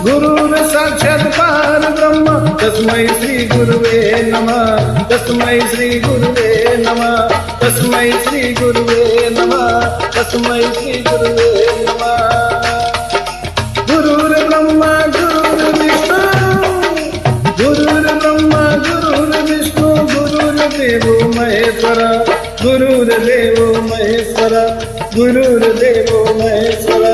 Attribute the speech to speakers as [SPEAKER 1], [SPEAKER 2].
[SPEAKER 1] गुरुर साक्षात परब्रह्म तस्मै श्री गुरुवे नमः तस्मै श्री गुरुवे नमः तस्मै श्री गुरुवे नमः तस्मै श्री गुरुवे नमः गुरुर ब्रह्मा गुरुर विष्णु गुरुर ब्रह्मा गुरुर विष्णु गुरुर्देवो महेश्वर गुरुर्देवो महेश्वर गुरुर्देवो महेश्वर